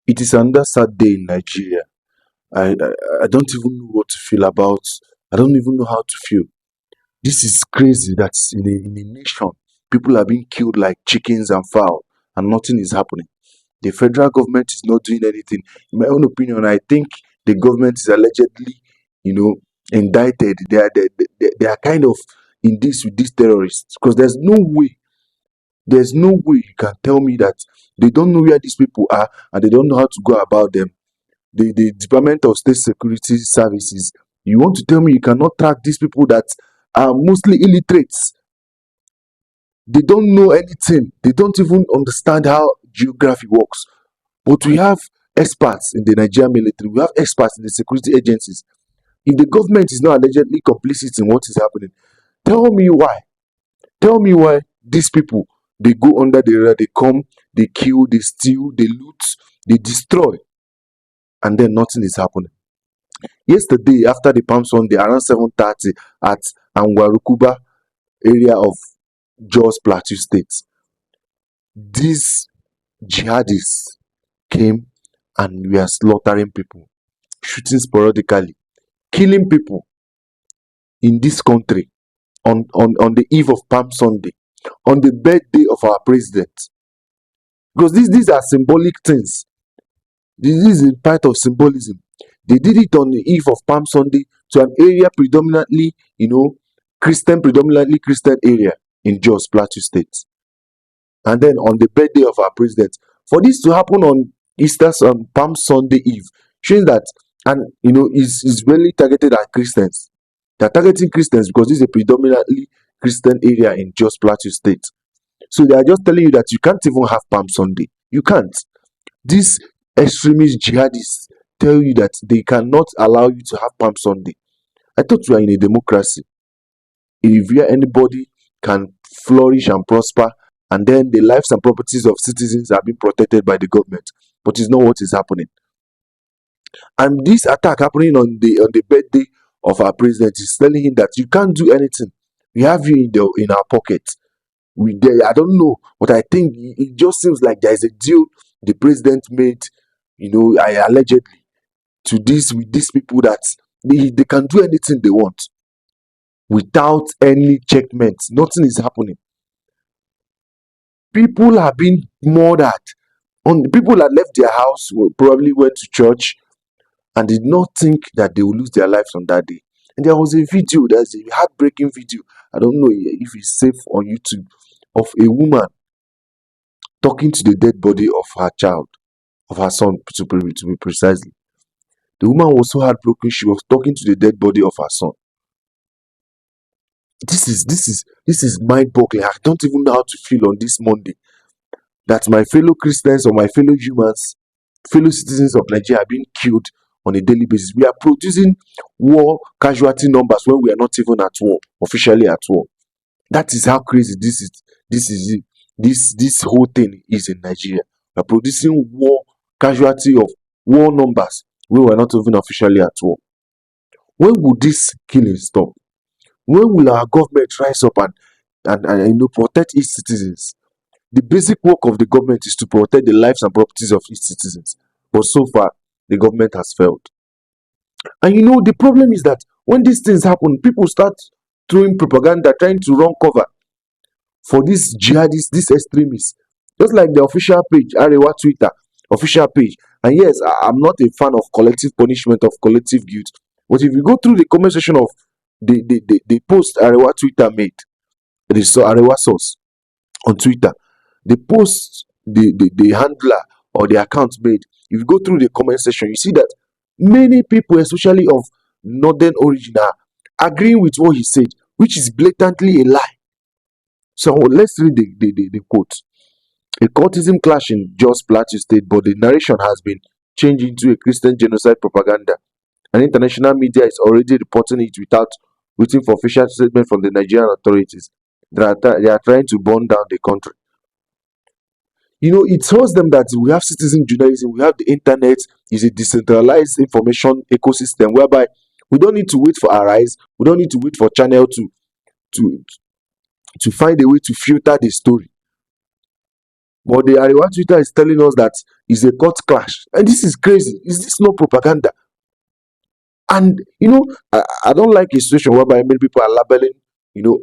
It is another sad day in Nigeria. I don't even know what to feel about. I don't even know how to feel. This is crazy that in a nation, people are being killed like chickens and fowl, and nothing is happening. The federal government is not doing anything. In my own opinion, I think the government is allegedly, you know, indicted. They are kind of in this with these terrorists because there's no way you can tell me that they don't know where these people are and they don't know how to go about them. The Department of State Security Services, you want to tell me you cannot track these people that are mostly illiterates? They don't know anything. They don't even understand how geography works. But we have experts in the Nigerian military. We have experts in the security agencies. If the government is not allegedly complicit in what is happening, tell me why. Tell me why these people, they go under the radar, they come, they kill, they steal, they loot, they destroy, and then nothing is happening. Yesterday, after the Palm Sunday, around 7:30 at Angwan Rukuba area of Jos, Plateau State, these jihadists came and we are slaughtering people, shooting sporadically, killing people in this country on the eve of Palm Sunday, on the birthday of our president. Because these are symbolic things. This is part of symbolism. They did it on the eve of Palm Sunday to an area predominantly, predominantly Christian area in Jos, Plateau State. And then on the birthday of our president, for this to happen on Palm Sunday Eve, shows that, and is really targeted at Christians. They're targeting Christians because this is a predominantly Christian area in Jos, Plateau State. So they are just telling you that you can't even have Palm Sunday. You can't. These extremist jihadists tell you that they cannot allow you to have Palm Sunday. I thought we are in a democracy. If where anybody can flourish and prosper, and then the lives and properties of citizens are being protected by the government. But it's not what is happening. And this attack happening on the birthday of our president is telling him that you can't do anything. We have you in our pocket. I don't know, but I think it just seems like there is a deal the president made, allegedly, with these people that they can do anything they want without any checkmate. Nothing is happening. People have been murdered. The people that left their house probably went to church and did not think that they would lose their lives on that day. And there was a video, there's a heartbreaking video. I don't know if it's safe on YouTube, of a woman talking to the dead body of her child, of her son, to be precisely. The woman was so heartbroken. She was talking to the dead body of her son. This is mind-boggling. I don't even know how to feel on this Monday that my fellow Christians or my fellow humans, fellow citizens of Nigeria are being killed on a daily basis. We are producing war casualty numbers when we are not even at war, officially at war. That is how crazy this whole thing is in Nigeria. We are producing war casualty of war numbers when we are not even officially at war. When will this killing stop? When will our government rise up and protect its citizens? The basic work of the government is to protect the lives and properties of its citizens. But so far, the government has failed. And the problem is that when these things happen, people start throwing propaganda, trying to run cover for these jihadists, these extremists. Just like the official page, Arewa Twitter, official page. And yes, I'm not a fan of collective punishment, of collective guilt. But if you go through the comment section of the post Arewa Twitter made, the Arewa source on Twitter, the post the handler or the account made, if you go through the comment section, you see that many people, especially of northern origin, are agreeing with what he said, which is blatantly a lie. So let's read the quote. A cultism clash in Jos Plateau State, but the narration has been changed into a Christian genocide propaganda. And international media is already reporting it without waiting for official statement from the Nigerian authorities. They are trying to burn down the country. It shows them that we have citizen journalism, we have the internet, is a decentralized information ecosystem whereby we don't need to wait for our eyes, we don't need to wait for channel to find a way to filter the story. But the Ariwa Twitter is telling us that it's a court clash. And this is crazy. Is this not propaganda? And I don't like a situation whereby many people are labeling,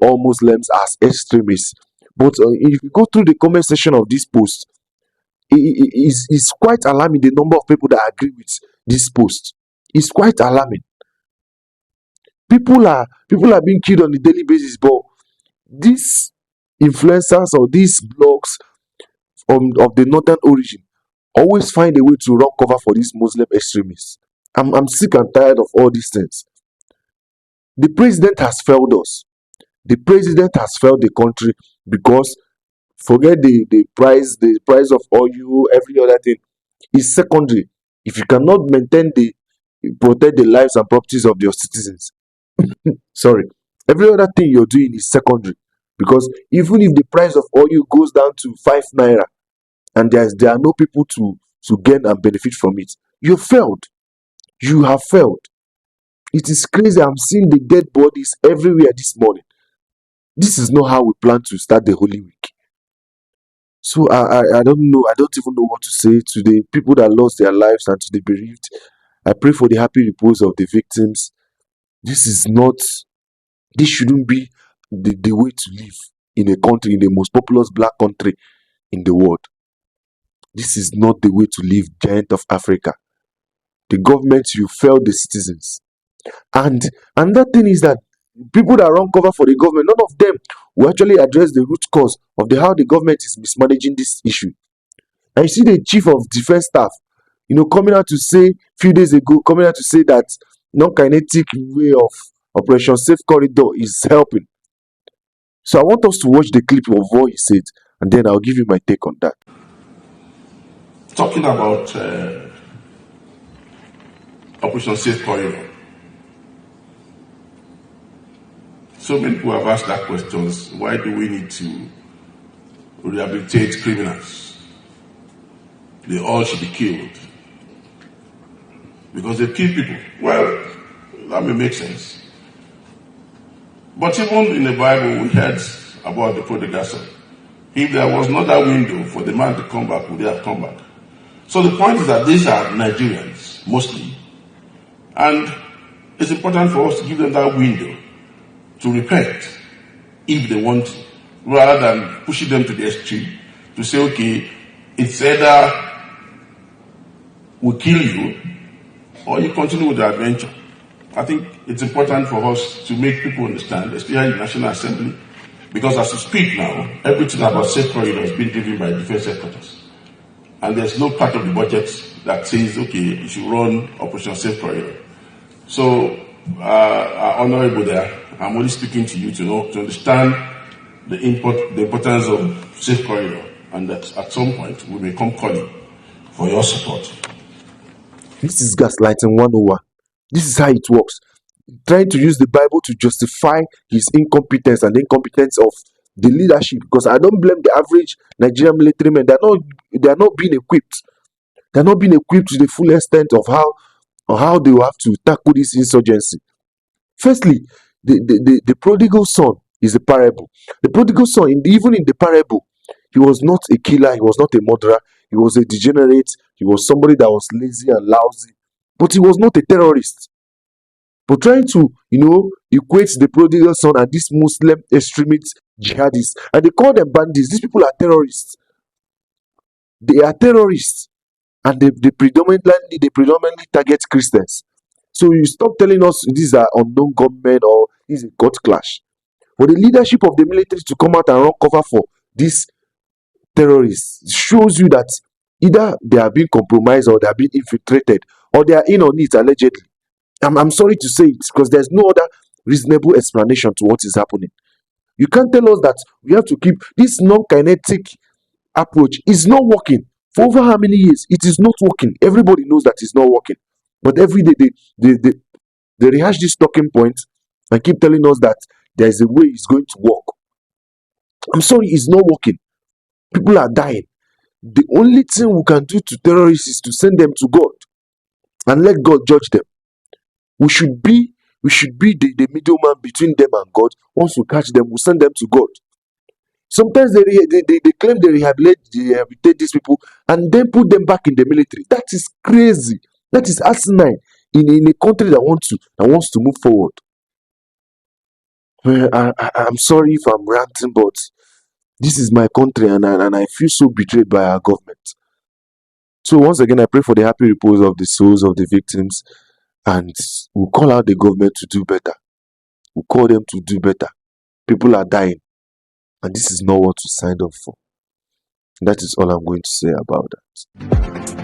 all Muslims as extremists. But if you go through the comment section of this post, it's quite alarming the number of people that agree with this post. It's quite alarming. People are being killed on a daily basis, but these influencers or these blogs of the northern origin always find a way to run cover for these Muslim extremists. I'm sick and tired of all these things. The president has failed us. The president has failed the country because forget the price of oil, every other thing is secondary. If you cannot protect the lives and properties of your citizens, sorry, every other thing you're doing is secondary. Because even if the price of oil goes down to 5 naira and there are no people to gain and benefit from it, you failed. You have failed. It is crazy. I'm seeing the dead bodies everywhere this morning. This is not how we plan to start the Holy Week. So I don't know. I don't even know what to say to the people that lost their lives and to the bereaved. I pray for the happy repose of the victims. This is not. This shouldn't be the way to live in a country, in the most populous black country in the world. This is not the way to live, giant of Africa. The government, you failed the citizens. And another thing is that people that run cover for the government, none of them will actually address the root cause of how the government is mismanaging this issue. And you see the chief of defense staff, coming out to say few days ago, coming out to say that non-kinetic way of Operation Safe Corridor is helping. So I want us to watch the clip of what he said, and then I'll give you my take on that. Talking about Operation Safe Corridor. So many people have asked that question: why do we need to rehabilitate criminals? They all should be killed because they kill people. Well, that may make sense. But even in the Bible, we heard about the prodigal son. If there was not that window for the man to come back, would he have come back? So the point is that these are Nigerians, mostly. And it's important for us to give them that window to repent if they want to, rather than pushing them to the extreme to say, okay, it's either we kill you or you continue with the adventure. I think it's important for us to make people understand, especially in the National Assembly, because as we speak now, everything about safe corridor is being driven by defense headquarters. And there's no part of the budget that says, okay, you should run Operation Safe Corridor. So, honorable there, I'm only speaking to you to understand the importance of Safe Corridor, and that at some point we may come calling for your support. This is gaslighting 101. This is how it works. Trying to use the Bible to justify his incompetence and the incompetence of the leadership. Because I don't blame the average Nigerian military men. They are not being equipped. They are not being equipped to the full extent of how they will have to tackle this insurgency. Firstly, the prodigal son is a parable. The prodigal son, even in the parable, he was not a killer. He was not a murderer. He was a degenerate. He was somebody that was lazy and lousy. But he was not a terrorist. But trying to, equate the prodigal son and these Muslim extremist jihadists, and they call them bandits. These people are terrorists. They are terrorists, and they predominantly target Christians. So you stop telling us these are unknown gunmen or this is a court clash. For the leadership of the military to come out and run cover for these terrorists shows you that either they are being compromised or they are being infiltrated or they are in on it allegedly. I'm sorry to say it because there's no other reasonable explanation to what is happening. You can't tell us that we have to keep this non-kinetic approach is not working. For over how many years? It is not working. Everybody knows that it's not working. But every day they rehash this talking point and keep telling us that there is a way it's going to work. I'm sorry, it's not working. People are dying. The only thing we can do to terrorists is to send them to God and let God judge them. We should be the middleman between them and God. Once we catch them, we send them to God. Sometimes they claim they rehabilitate these people and then put them back in the military. That is crazy. That is asinine in a country that wants to move forward. Well, I'm sorry if I'm ranting, but this is my country, and I feel so betrayed by our government. So once again, I pray for the happy repose of the souls of the victims, and we'll call out the government to do better. We'll call them to do better. People are dying, and this is not what we signed up for. That is all I'm going to say about that.